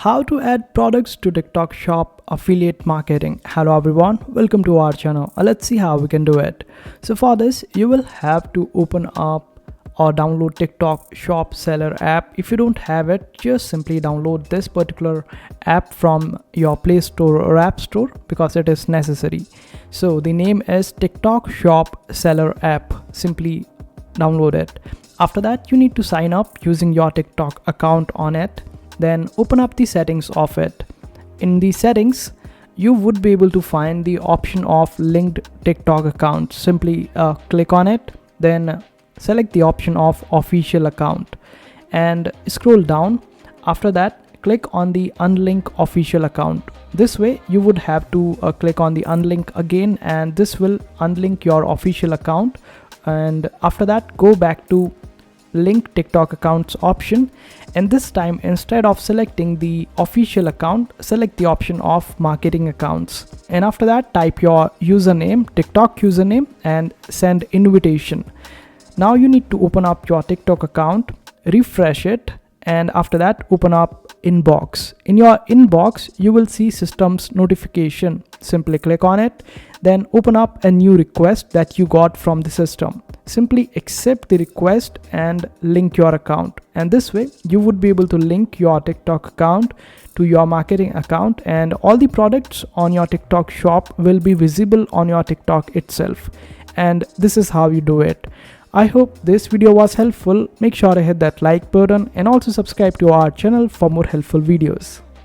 How to add products to TikTok Shop affiliate marketing. Hello everyone, welcome to our channel. Let's see how we can do it. So for this, you will have to open up or download TikTok Shop Seller app. If you don't have it, just simply download this particular app from your Play Store or App Store because it is necessary. So the name is TikTok Shop Seller app. Simply download it. After that, you need to sign up using your TikTok account on it. Then open up the settings of it. In the settings, you would be able to find the option of linked TikTok account. Simply click on it, then select the option of official account and scroll down. After that, click on the unlink official account. This way you would have to click on the unlink again, and this will unlink your official account. And after that, go back to link TikTok accounts option, and this time instead of selecting the official account, select the option of marketing accounts, and after that type your username, TikTok username, and send invitation. Now you need to open up your TikTok account, refresh it, and after that open up inbox. In your inbox you will see systems notification. Simply click on it, then open up a new request that you got from the system. Simply accept the request and link your account, and this way you would be able to link your TikTok account to your marketing account, and all the products on your TikTok shop will be visible on your TikTok itself. And this is how you do it. I hope this video was helpful. Make sure to hit that like button and also subscribe to our channel for more helpful videos.